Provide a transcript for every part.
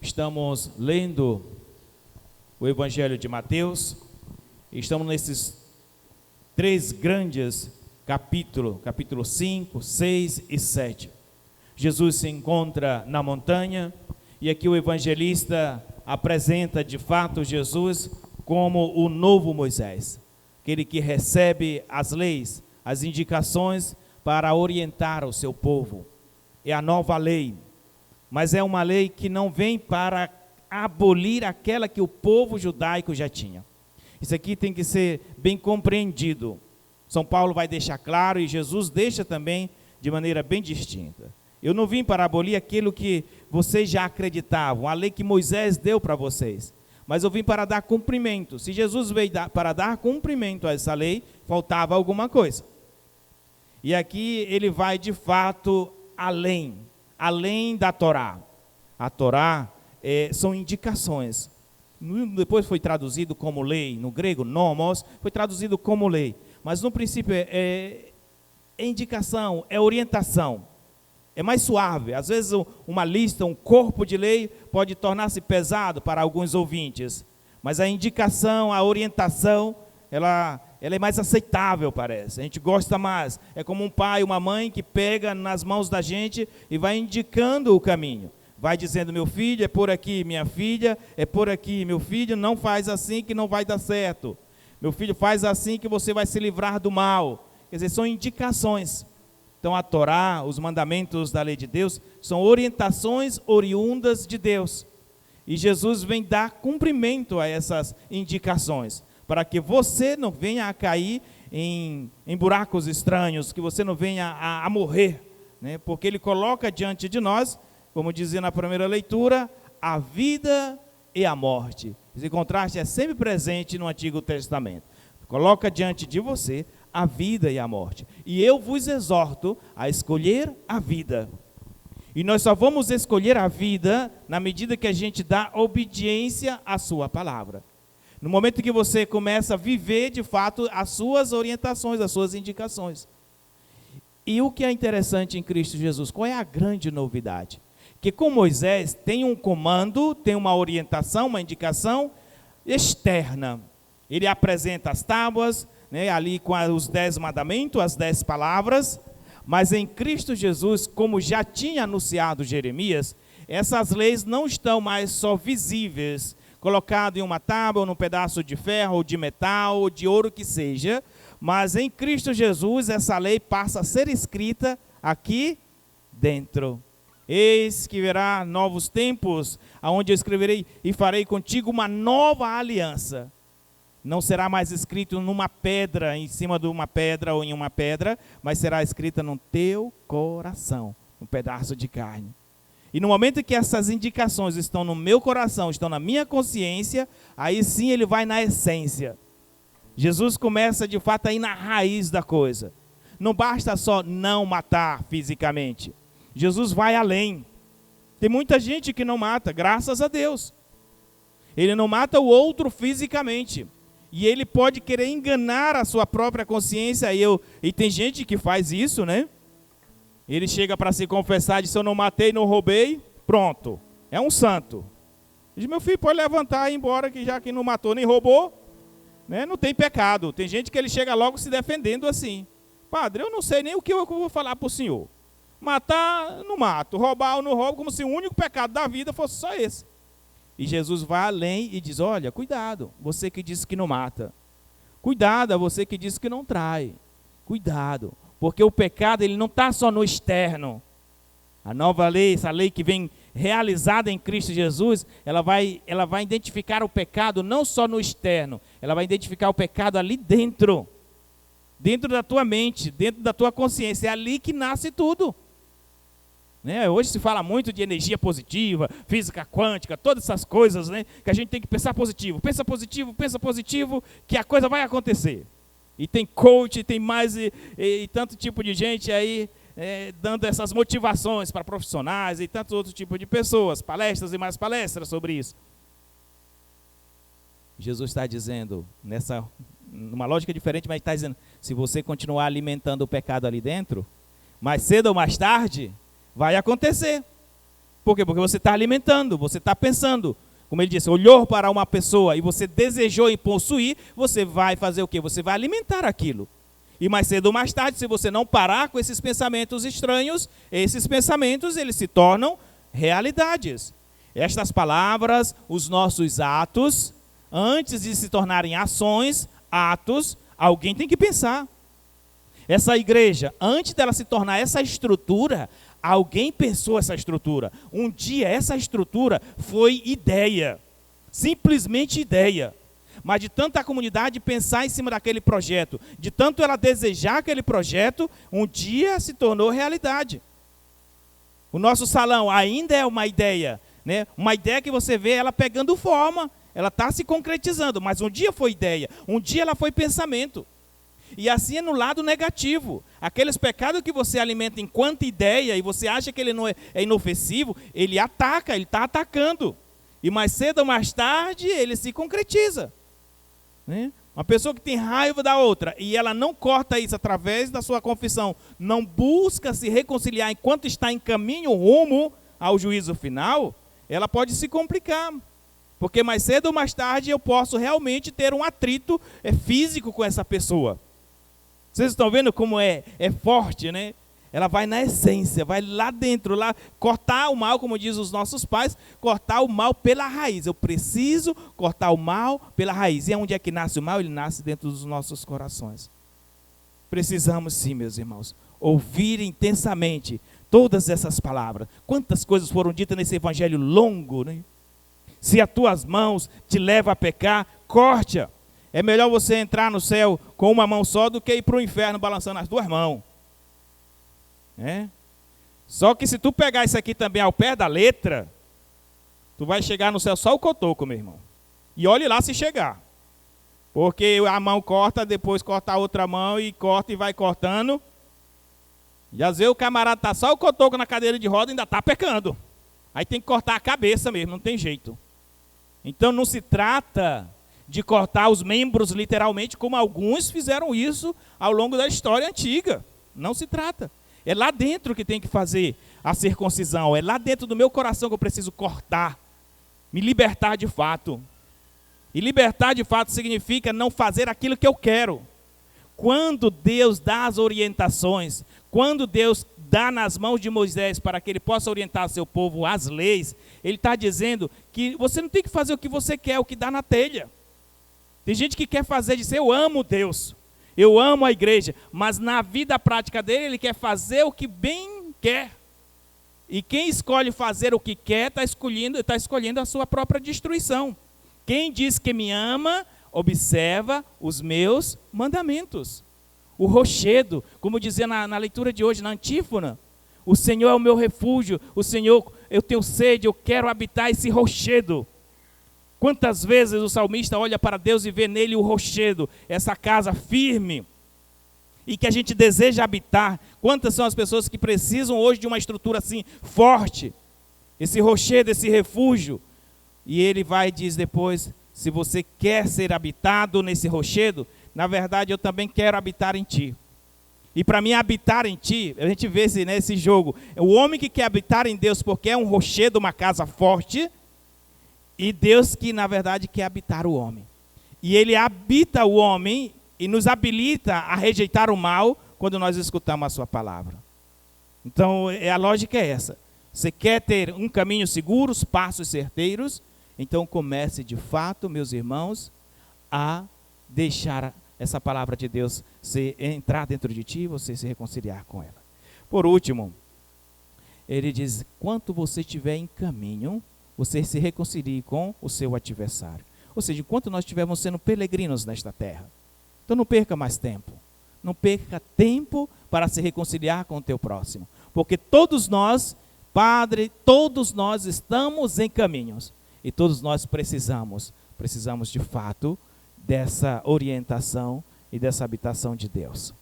Estamos lendo o Evangelho de Mateus. Estamos nesses três grandes capítulos, capítulo 5, 6 e 7. Jesus se encontra na montanha e aqui o evangelista apresenta de fato Jesus como o novo Moisés, aquele que recebe as leis, as indicações para orientar o seu povo. É a nova lei, mas é uma lei que não vem para abolir aquela que o povo judaico já tinha. Isso aqui tem que ser bem compreendido. São Paulo vai deixar claro e Jesus deixa também de maneira bem distinta. Eu não vim para abolir aquilo que vocês já acreditavam, a lei que Moisés deu para vocês, mas eu vim para dar cumprimento. Se Jesus veio para dar cumprimento a essa lei, faltava alguma coisa. E aqui ele vai de fato além da Torá. A Torá são indicações. Depois foi traduzido como lei, no grego, nomos, foi traduzido como lei. Mas no princípio é indicação, é orientação. É mais suave. Às vezes uma lista, um corpo de lei pode tornar-se pesado para alguns ouvintes. Mas a indicação, a orientação, ela é mais aceitável, parece. A gente gosta mais. É como um pai, uma mãe que pega nas mãos da gente e vai indicando o caminho. Vai dizendo, meu filho, é por aqui, minha filha, é por aqui, meu filho, não faz assim que não vai dar certo. Meu filho, faz assim que você vai se livrar do mal. Quer dizer, são indicações. Então a Torá, os mandamentos da lei de Deus, são orientações oriundas de Deus. E Jesus vem dar cumprimento a essas indicações, para que você não venha a cair em buracos estranhos, que você não venha a morrer, né? Porque ele coloca diante de nós, como dizia na primeira leitura, a vida e a morte. Esse contraste é sempre presente no Antigo Testamento. Coloca diante de você a vida e a morte. E eu vos exorto a escolher a vida. E nós só vamos escolher a vida na medida que a gente dá obediência à sua palavra. No momento que você começa a viver, de fato, as suas orientações, as suas indicações. E o que é interessante em Cristo Jesus? Qual é a grande novidade? Que com Moisés tem um comando, tem uma orientação, uma indicação externa. Ele apresenta as tábuas, né, ali com os 10 mandamentos, as 10 palavras, mas em Cristo Jesus, como já tinha anunciado Jeremias, essas leis não estão mais só visíveis, colocado em uma tábua, ou num pedaço de ferro, ou de metal, ou de ouro que seja, mas em Cristo Jesus essa lei passa a ser escrita aqui dentro. Eis que virá novos tempos, aonde eu escreverei e farei contigo uma nova aliança. Não será mais escrito numa pedra, em cima de uma pedra ou em uma pedra, mas será escrita no teu coração, um pedaço de carne. E no momento que essas indicações estão no meu coração, estão na minha consciência, aí sim ele vai na essência. Jesus começa de fato a ir na raiz da coisa. Não basta só não matar fisicamente. Jesus vai além. Tem muita gente que não mata, graças a Deus. Ele não mata o outro fisicamente. E ele pode querer enganar a sua própria consciência. E tem gente que faz isso, né? Ele chega para se confessar, diz, eu não matei, não roubei, pronto. É um santo. Diz, meu filho, pode levantar e ir embora, que já que não matou nem roubou, né, não tem pecado. Tem gente que ele chega logo se defendendo assim. Padre, eu não sei nem o que eu vou falar para o senhor. Matar, não mato. Roubar, eu não roubo, como se o único pecado da vida fosse só esse. E Jesus vai além e diz, olha, cuidado, você que disse que não mata. Cuidado, você que disse que não trai. Cuidado, porque o pecado ele não está só no externo. A nova lei, essa lei que vem realizada em Cristo Jesus, ela vai identificar o pecado não só no externo, ela vai identificar o pecado ali dentro. Dentro da tua mente, dentro da tua consciência. É ali que nasce tudo. Né? Hoje se fala muito de energia positiva, física quântica, todas essas coisas, né? Que a gente tem que pensar positivo. Pensa positivo, que a coisa vai acontecer. E tem coach, tem mais e tanto tipo de gente aí dando essas motivações para profissionais e tantos outros tipos de pessoas, palestras e mais palestras sobre isso. Jesus está dizendo, numa lógica diferente, mas está dizendo, se você continuar alimentando o pecado ali dentro, mais cedo ou mais tarde, vai acontecer. Por quê? Porque você está alimentando, você está pensando. Como ele disse, olhou para uma pessoa e você desejou em possuir, você vai fazer o quê? Você vai alimentar aquilo. E mais cedo ou mais tarde, se você não parar com esses pensamentos estranhos, esses pensamentos eles se tornam realidades. Estas palavras, os nossos atos, antes de se tornarem ações, atos, alguém tem que pensar. Essa igreja, antes dela se tornar essa estrutura, alguém pensou essa estrutura. Um dia essa estrutura foi ideia, simplesmente ideia. Mas de tanta comunidade pensar em cima daquele projeto, de tanto ela desejar aquele projeto, um dia se tornou realidade. O nosso salão ainda é uma ideia, né? Uma ideia que você vê ela pegando forma, ela está se concretizando, mas um dia foi ideia, um dia ela foi pensamento. E assim é no lado negativo. Aqueles pecados que você alimenta enquanto ideia e você acha que ele não é inofensivo, ele ataca, ele está atacando. E mais cedo ou mais tarde ele se concretiza. Né? Uma pessoa que tem raiva da outra e ela não corta isso através da sua confissão, não busca se reconciliar enquanto está em caminho rumo ao juízo final, ela pode se complicar. Porque mais cedo ou mais tarde eu posso realmente ter um atrito físico com essa pessoa. Vocês estão vendo como é forte, né? Ela vai na essência, vai lá dentro, lá cortar o mal, como diz os nossos pais, cortar o mal pela raiz. Eu preciso cortar o mal pela raiz. E onde é que nasce o mal? Ele nasce dentro dos nossos corações. Precisamos sim, meus irmãos, ouvir intensamente todas essas palavras. Quantas coisas foram ditas nesse evangelho longo, né? Se as tuas mãos te levam a pecar, corte-a. É melhor você entrar no céu com uma mão só do que ir para o inferno balançando as duas mãos. Só que se tu pegar isso aqui também ao pé da letra, tu vai chegar no céu só o cotoco, meu irmão. E olhe lá se chegar. Porque a mão corta, depois corta a outra mão e corta e vai cortando. E às vezes o camarada está só o cotoco na cadeira de roda e ainda está pecando. Aí tem que cortar a cabeça mesmo, não tem jeito. Então não se trata de cortar os membros literalmente, como alguns fizeram isso ao longo da história antiga. Não se trata. É lá dentro que tem que fazer a circuncisão. É lá dentro do meu coração que eu preciso cortar. Me libertar de fato. E libertar de fato significa não fazer aquilo que eu quero. Quando Deus dá as orientações, quando Deus dá nas mãos de Moisés para que ele possa orientar seu povo as leis, ele está dizendo que você não tem que fazer o que você quer, o que dá na telha. Tem gente que quer fazer, diz, eu amo Deus, eu amo a igreja, mas na vida prática dele, ele quer fazer o que bem quer. E quem escolhe fazer o que quer, está escolhendo a sua própria destruição. Quem diz que me ama, observa os meus mandamentos. O rochedo, como dizia na leitura de hoje, na antífona, o Senhor é o meu refúgio, o Senhor, eu tenho sede, eu quero habitar esse rochedo. Quantas vezes o salmista olha para Deus e vê nele o rochedo, essa casa firme, e que a gente deseja habitar. Quantas são as pessoas que precisam hoje de uma estrutura assim, forte, esse rochedo, esse refúgio. E ele vai e diz depois, se você quer ser habitado nesse rochedo, na verdade eu também quero habitar em ti. E para mim habitar em ti, a gente vê esse jogo, o homem que quer habitar em Deus porque é um rochedo, uma casa forte, e Deus que, na verdade, quer habitar o homem. E ele habita o homem e nos habilita a rejeitar o mal quando nós escutamos a sua palavra. Então, a lógica é essa. Você quer ter um caminho seguro, passos certeiros? Então, comece de fato, meus irmãos, a deixar essa palavra de Deus entrar dentro de ti e você se reconciliar com ela. Por último, ele diz, quanto você estiver em caminho, você se reconcilie com o seu adversário. Ou seja, enquanto nós estivermos sendo peregrinos nesta terra. Então não perca mais tempo. Não perca tempo para se reconciliar com o teu próximo. Porque todos nós, Padre, todos nós estamos em caminhos. E todos nós precisamos de fato dessa orientação e dessa habitação de Deus.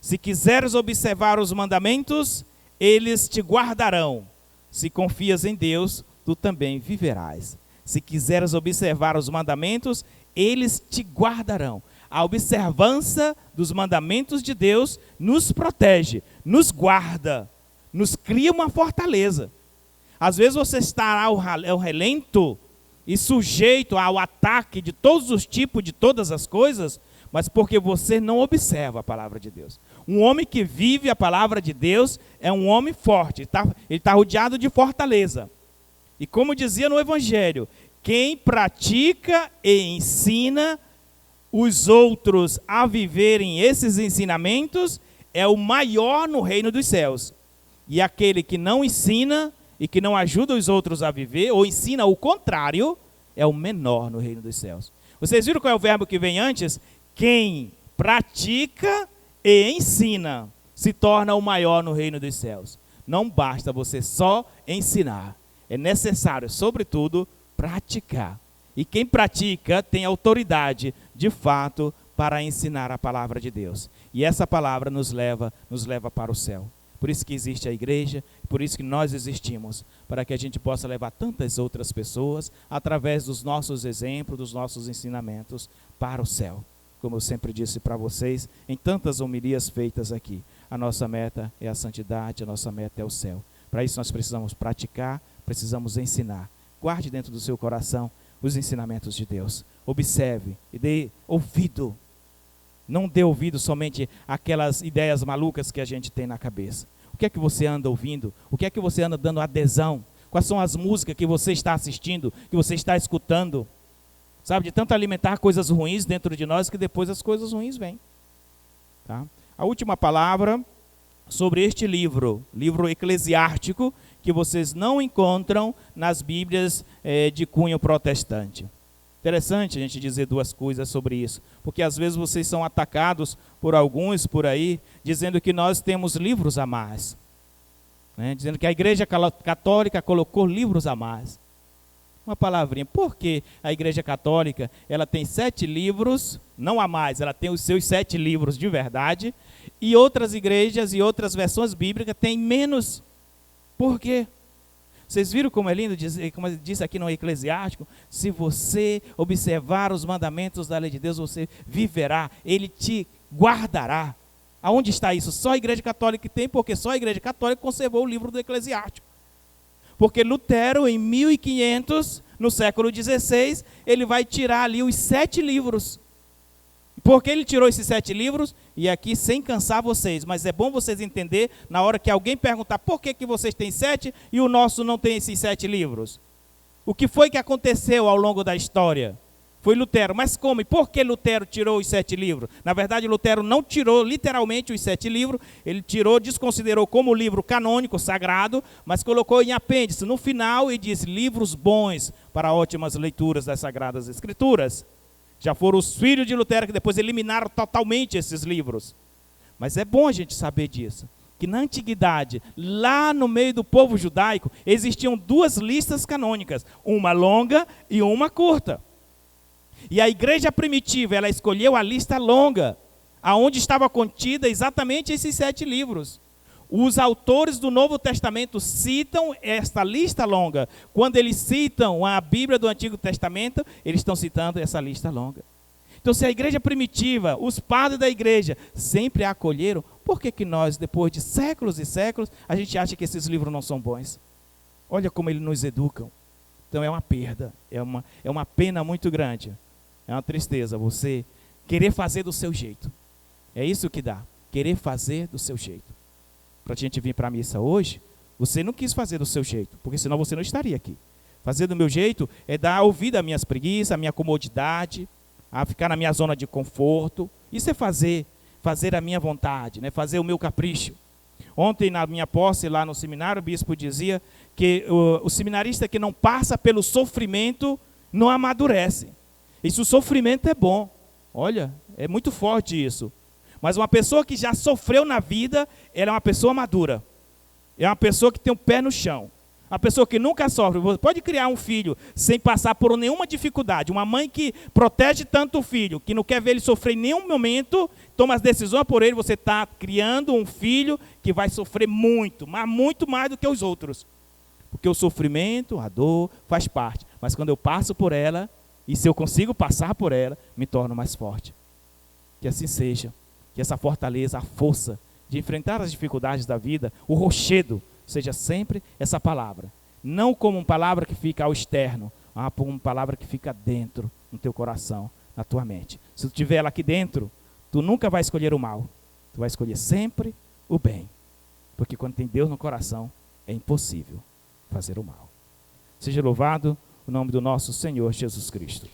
Se quiseres observar os mandamentos, eles te guardarão. Se confias em Deus, tu também viverás. Se quiseres observar os mandamentos, eles te guardarão. A observância dos mandamentos de Deus nos protege, nos guarda, nos cria uma fortaleza. Às vezes você estará ao relento e sujeito ao ataque de todos os tipos, de todas as coisas, mas porque você não observa a palavra de Deus. Um homem que vive a palavra de Deus é um homem forte, ele está rodeado de fortaleza. E como dizia no Evangelho, quem pratica e ensina os outros a viverem esses ensinamentos é o maior no reino dos céus. E aquele que não ensina e que não ajuda os outros a viver, ou ensina o contrário, é o menor no reino dos céus. Vocês viram qual é o verbo que vem antes? Quem pratica e ensina se torna o maior no reino dos céus. Não basta você só ensinar. É necessário, sobretudo, praticar. E quem pratica tem autoridade, de fato, para ensinar a palavra de Deus. E essa palavra nos leva para o céu. Por isso que existe a igreja, por isso que nós existimos, para que a gente possa levar tantas outras pessoas, através dos nossos exemplos, dos nossos ensinamentos, para o céu. Como eu sempre disse para vocês, em tantas homilias feitas aqui, a nossa meta é a santidade, a nossa meta é o céu. Para isso nós precisamos praticar, precisamos ensinar. Guarde dentro do seu coração os ensinamentos de Deus. Observe e dê ouvido. Não dê ouvido somente àquelas ideias malucas que a gente tem na cabeça. O que é que você anda ouvindo? O que é que você anda dando adesão? Quais são as músicas que você está assistindo, que você está escutando? Sabe, de tanto alimentar coisas ruins dentro de nós, que depois as coisas ruins vêm. Tá? A última palavra sobre este livro eclesiástico, que vocês não encontram nas Bíblias de cunho protestante. Interessante a gente dizer duas coisas sobre isso, porque às vezes vocês são atacados por alguns por aí, dizendo que nós temos livros a mais, né? Dizendo que a Igreja Católica colocou livros a mais. Uma palavrinha, por que a Igreja Católica ela tem 7 livros, não a mais, ela tem os seus 7 livros de verdade, e outras igrejas e outras versões bíblicas têm menos? Por quê? Vocês viram como é lindo, como disse aqui no Eclesiástico? Se você observar os mandamentos da lei de Deus, você viverá, Ele te guardará. Aonde está isso? Só a Igreja Católica tem, porque só a Igreja Católica conservou o livro do Eclesiástico. Porque Lutero, em 1500, no século XVI, ele vai tirar ali os 7 livros. Por que ele tirou esses 7 livros? E aqui, sem cansar vocês, mas é bom vocês entenderem, na hora que alguém perguntar por que vocês têm 7 e o nosso não tem esses 7 livros. O que foi que aconteceu ao longo da história? Foi Lutero. Mas como? E por que Lutero tirou os 7 livros? Na verdade, Lutero não tirou literalmente os 7 livros, ele tirou, desconsiderou como livro canônico, sagrado, mas colocou em apêndice, no final, e disse, livros bons para ótimas leituras das Sagradas Escrituras. Já foram os filhos de Lutero que depois eliminaram totalmente esses livros. Mas é bom a gente saber disso, que na antiguidade, lá no meio do povo judaico, existiam 2 listas canônicas, uma longa e uma curta. E a igreja primitiva, ela escolheu a lista longa, aonde estava contida exatamente esses 7 livros. Os autores do Novo Testamento citam esta lista longa. Quando eles citam a Bíblia do Antigo Testamento, eles estão citando essa lista longa. Então, se a igreja primitiva, os padres da igreja, sempre a acolheram, por que nós, depois de séculos e séculos, a gente acha que esses livros não são bons? Olha como eles nos educam. Então, é uma perda, é uma pena muito grande. É uma tristeza você querer fazer do seu jeito. É isso que dá, querer fazer do seu jeito. Para a gente vir para a missa hoje, você não quis fazer do seu jeito, porque senão você não estaria aqui. Fazer do meu jeito é dar ouvido às minhas preguiças, à minha comodidade, a ficar na minha zona de conforto. Isso é fazer a minha vontade, né? Fazer o meu capricho. Ontem, na minha posse lá no seminário, o bispo dizia que o seminarista que não passa pelo sofrimento não amadurece. E se o sofrimento é bom, olha, é muito forte isso. Mas uma pessoa que já sofreu na vida, ela é uma pessoa madura. É uma pessoa que tem o pé no chão. Uma pessoa que nunca sofre. Você pode criar um filho sem passar por nenhuma dificuldade. Uma mãe que protege tanto o filho, que não quer ver ele sofrer em nenhum momento, toma as decisões por ele, você está criando um filho que vai sofrer muito, mas muito mais do que os outros. Porque o sofrimento, a dor, faz parte. Mas quando eu passo por ela, e se eu consigo passar por ela, me torno mais forte. Que assim seja. Que essa fortaleza, a força de enfrentar as dificuldades da vida, o rochedo, seja sempre essa palavra. Não como uma palavra que fica ao externo, mas como uma palavra que fica dentro, no teu coração, na tua mente. Se tu tiver ela aqui dentro, tu nunca vai escolher o mal. Tu vai escolher sempre o bem. Porque quando tem Deus no coração, é impossível fazer o mal. Seja louvado o nome do nosso Senhor Jesus Cristo.